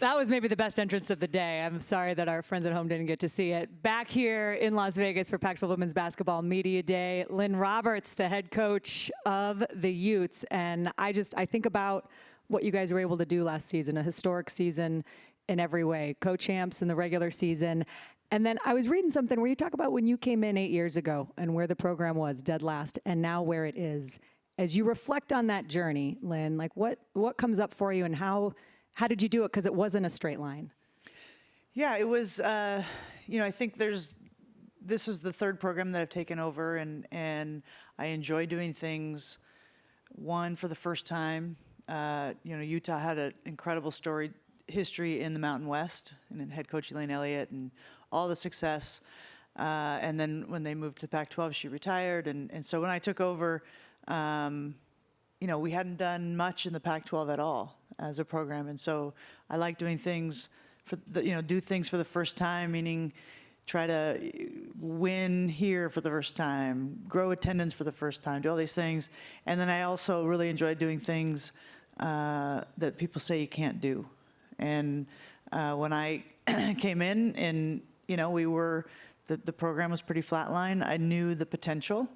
That was maybe the best entrance of the day. I'm sorry that our friends at home didn't get to see it. Back here in Las Vegas for Pac-12 Women's Basketball Media Day, Lynne Roberts, the head coach of the Utes. And I think about what you guys were able to do last season, a historic season in every way, co-champs in the regular season. And then I was reading something where you talk about when you came in 8 years ago and where the program was dead last and now where it is. As you reflect on that journey, Lynn, like what comes up for you and how did you do it? Because it wasn't a straight line. Yeah, it was, I think this is the third program that I've taken over, and I enjoy doing things, one, for the first time. Utah had an incredible history in the Mountain West, and then head coach Elaine Elliott and all the success. And then when they moved to the Pac-12, she retired. And so when I took over, we hadn't done much in the Pac-12 at all as a program. And so I like doing things do things for the first time, meaning try to win here for the first time, grow attendance for the first time, do all these things. And then I also really enjoy doing things that people say you can't do. And when I came in and, the program was pretty flatline, I knew the potential.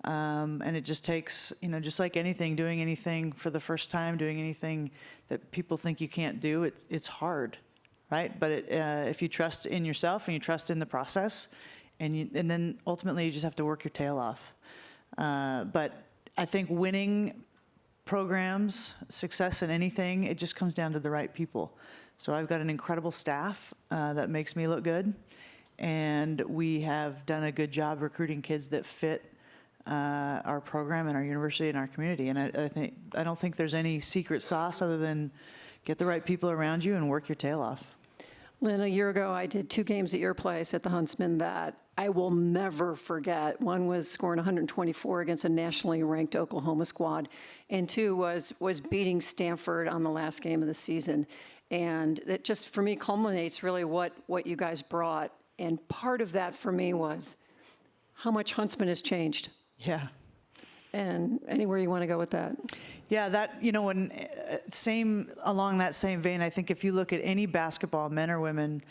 And it just takes, just like anything, doing anything for the first time, doing anything that people think you can't do, it's hard, right? But if you trust in yourself and you trust in the process, and then ultimately you just have to work your tail off. But I think winning programs, success in anything, it just comes down to the right people. So I've got an incredible staff that makes me look good, and we have done a good job recruiting kids that fit our program and our university and our community. And I don't think there's any secret sauce other than get the right people around you and work your tail off. Lynn, a year ago, I did 2 games at your place at the Huntsman that I will never forget. One was scoring 124 against a nationally ranked Oklahoma squad, and 2 was beating Stanford on the last game of the season. And that just, for me, culminates really what you guys brought. And part of that for me was how much Huntsman has changed. Yeah. And anywhere you want to go with that. Yeah, that, along that same vein, I think if you look at any basketball, men or women,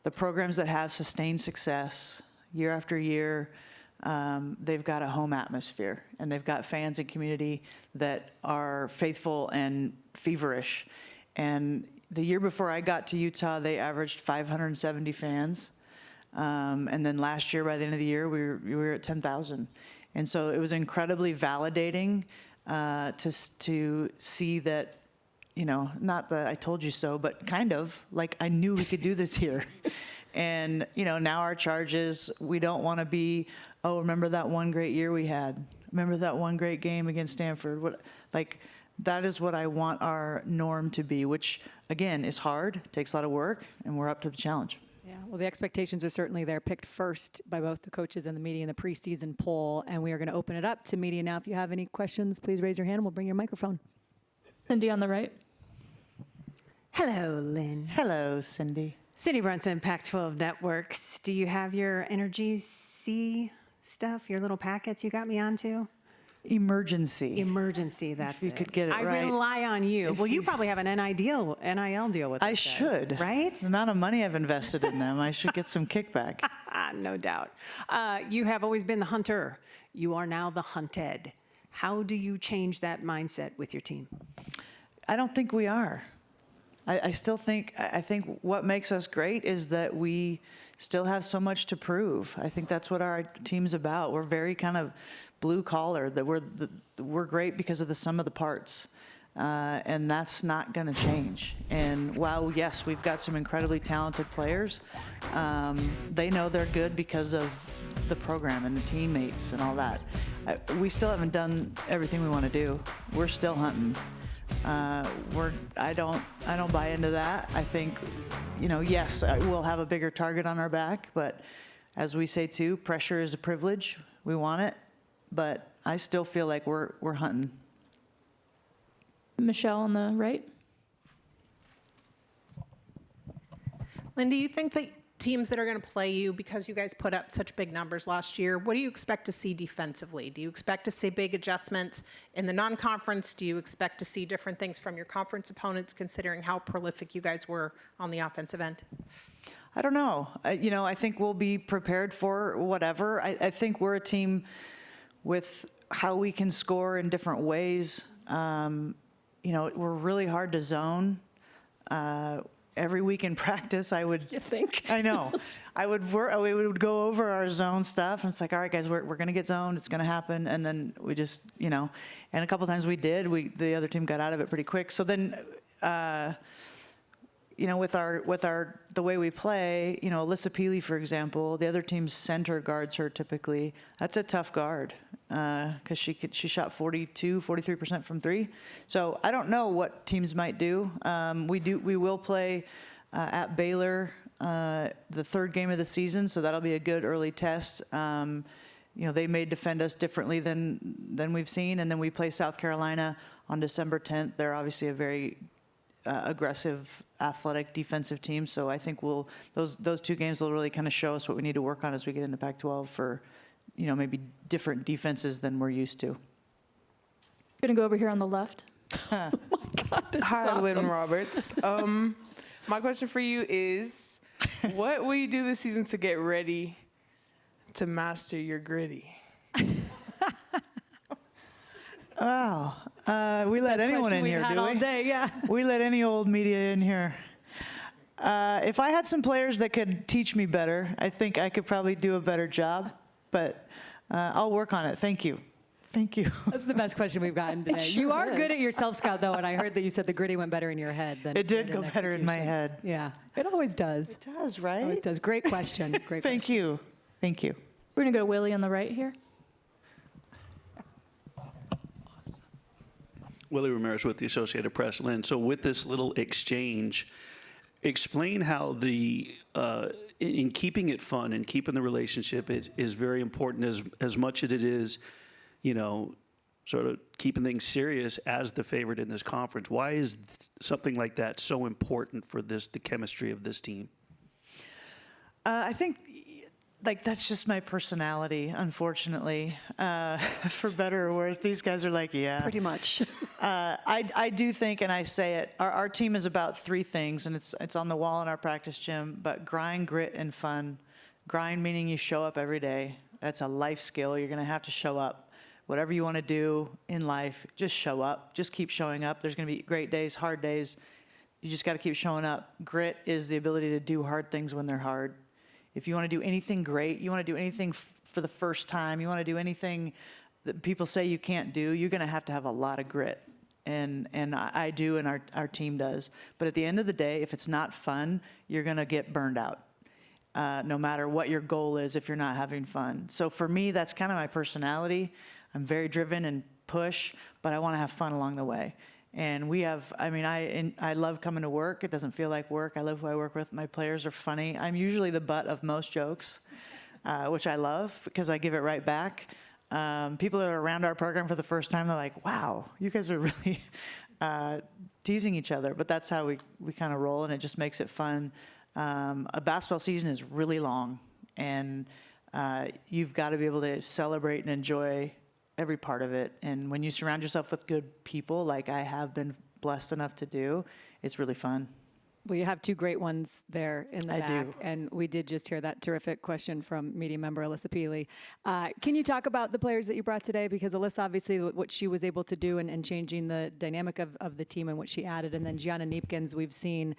the programs that have sustained success year after year, they've got a home atmosphere, and they've got fans and community that are faithful and feverish. And the year before I got to Utah, they averaged 570 fans. And then last year, by the end of the year, we were at 10,000. And so it was incredibly validating to see that, not the I told you so, but kind of like I knew we could do this here. And, now our charge is we don't want to be, remember that one great year we had? Remember that one great game against Stanford? That is what I want our norm to be, which, again, is hard, takes a lot of work, and we're up to the challenge. Yeah, well, the expectations are certainly there. Picked first by both the coaches and the media in the preseason poll, and we are going to open it up to media now. If you have any questions, please raise your hand and we'll bring your microphone. Cindy on the right. Hello, Lynn. Hello, Cindy. Cindy Brunson, Pac-12 Networks. Do you have your Energy C stuff, your little packets you got me onto? Emergency, that's if you could get it I right. rely on you. Well, you probably have an NIL deal with I this, should. Right? The amount of money I've invested in them, I should get some kickback. No doubt. You have always been the hunter. You are now the hunted. How do you change that mindset with your team? I don't think we are. I think what makes us great is that we still have so much to prove. I think that's what our team's about. We're very kind of blue collar, that we're great because of the sum of the parts. And that's not going to change. And while, yes, we've got some incredibly talented players, they know they're good because of the program and the teammates and all that. We still haven't done everything we want to do. We're still hunting. I don't buy into that. I think, yes, we'll have a bigger target on our back, but as we say too, pressure is a privilege. We want it, but I still feel like we're hunting. Michelle on the right. Lynn, do you think that teams that are going to play you, because you guys put up such big numbers last year, what do you expect to see defensively? Do you expect to see big adjustments in the non-conference? Do you expect to see different things from your conference opponents, considering how prolific you guys were on the offensive end? I don't know. I think we'll be prepared for whatever. I think we're a team with how we can score in different ways. We're really hard to zone. Every week in practice, I would. You think? I know. We would go over our zone stuff, and it's like, all right, guys, we're going to get zoned. It's going to happen, and then we just, and a couple times we did. The other team got out of it pretty quick. So then, with the way we play, Alyssa Peely, for example, the other team's center guards her typically. That's a tough guard because she shot 43% from three. So I don't know what teams might do. We will play at Baylor the third game of the season, so that'll be a good early test. They may defend us differently than we've seen, and then we play South Carolina on December 10th. They're obviously a very aggressive, athletic, defensive team. So I think those two games will really kind of show us what we need to work on as we get into Pac-12 for, maybe different defenses than we're used to. Gonna go over here on the left. Oh my God, this is Hi, awesome. Lynne Roberts. My question for you is, what will you do this season to get ready to master your gritty? Wow. We let anyone in here, do all we? day, yeah. We let any old media in here. If I had some players that could teach me better, I think I could probably do a better job. But I'll work on it. Thank you. Thank you. That's the best question we've gotten today. sure You are is. good at your self-scout, though, and I heard that you said the gritty went better in your head than It did in go better in my execution. head. Yeah, it always does. It does, right? Always does. Great question. Great Thank question. you. Thank you. We're gonna go Willie on the right here. Willie Ramirez with the Associated Press. Lynn, so with this little exchange, explain how in keeping it fun and keeping the relationship is very important as much as it is, sort of keeping things serious as the favorite in this conference. Why is something like that so important for the chemistry of this team? I think, that's just my personality, unfortunately. For better or worse, these guys are like, yeah. Pretty much. I do think, and I say it, our team is about three things, and it's on the wall in our practice gym, but grind, grit, and fun. Grind meaning you show up every day. That's a life skill. You're going to have to show up. Whatever you want to do in life, just show up. Just keep showing up. There's going to be great days, hard days. You just got to keep showing up. Grit is the ability to do hard things when they're hard. If you want to do anything great, you want to do anything for the first time, you want to do anything that people say you can't do, you're going to have a lot of grit. And I do, and our team does. But at the end of the day, if it's not fun, you're going to get burned out. No matter what your goal is, if you're not having fun. So for me, that's kind of my personality. I'm very driven and push, but I want to have fun along the way. And I love coming to work. It doesn't feel like work. I love who I work with. My players are funny. I'm usually the butt of most jokes, which I love because I give it right back. People that are around our program for the first time, they're like, wow, you guys are really teasing each other. But that's how we kind of roll, and it just makes it fun. A basketball season is really long, and you've got to be able to celebrate and enjoy every part of it. And when you surround yourself with good people, like I have been blessed enough to do, it's really fun. Well, you have two great ones there in the I back. do. And we did just hear that terrific question from media member Alyssa Peely. Can you talk about the players that you brought today? Because Alyssa, obviously, what she was able to do and changing the dynamic of the team and what she added. And then Gianna Neepkins, we've seen,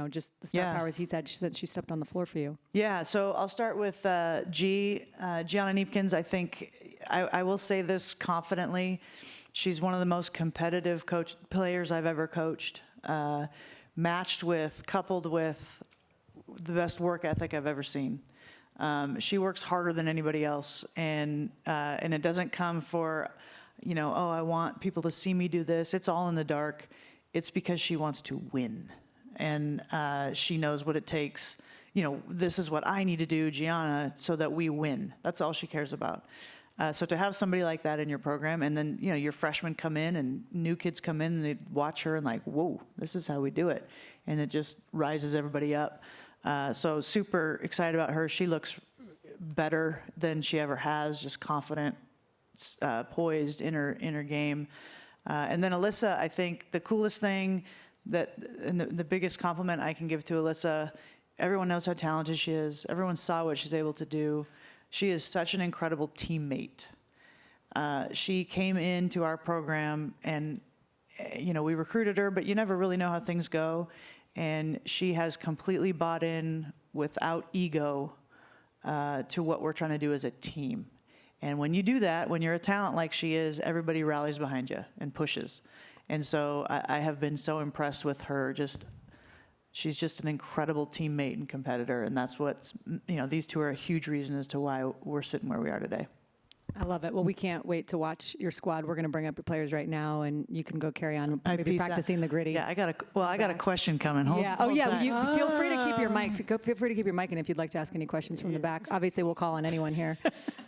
just the star powers he's had since she stepped on the floor for you. Yeah, so I'll start with Gianna Neepkins. I think I will say this confidently. She's one of the most competitive players I've ever coached. Coupled with the best work ethic I've ever seen. She works harder than anybody else, and it doesn't come for, I want people to see me do this. It's all in the dark. It's because she wants to win, and she knows what it takes. This is what I need to do, Gianna, so that we win. That's all she cares about. So to have somebody like that in your program, and then your freshmen come in and new kids come in and they watch her and like, whoa, this is how we do it, and it just rises everybody up. So super excited about her. She looks better than she ever has, just confident, poised in her game. And then Alyssa, I think the coolest thing and the biggest compliment I can give to Alyssa, everyone knows how talented she is. Everyone saw what she's able to do. She is such an incredible teammate. She came into our program and, we recruited her, but you never really know how things go. And she has completely bought in without ego to what we're trying to do as a team. And when you do that, when you're a talent like she is, everybody rallies behind you and pushes. And so I have been so impressed with her. She's just an incredible teammate and competitor. And that's what's, these two are a huge reason as to why we're sitting where we are today. I love it. Well, we can't wait to watch your squad. We're going to bring up your players right now, and you can go carry on maybe Peace out. practicing the gritty. Yeah, I got a question coming. Hold tight. You feel free to keep your mic. Feel free to keep your mic, and if you'd like to ask any questions from the back, obviously we'll call on anyone here.